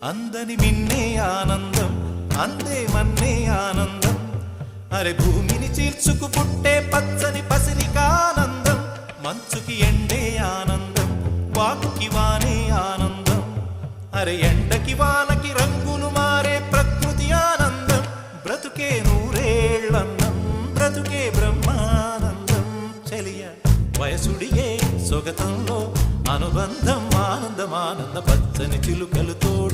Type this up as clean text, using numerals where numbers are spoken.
అందని మిన్నే ఆనందం అందే మన్నే ఆనందం అరే భూమిని చీల్చుకు పుట్టే పచ్చని పసిరికానందం మంచుకి ఎండే ఆనందం వాకుకి వానే ఆనందం అరే ఎండకి వానకి రంగులు మారే ప్రకృతి ఆనందం బ్రతుకే నూరేళ్ళన్నం బ్రతుకే బ్రహ్మానందం చెలియ వయసుడియే సొగతంలో అనుబంధం ఆనందం ఆనంద పచ్చని చిలుకలు తోడు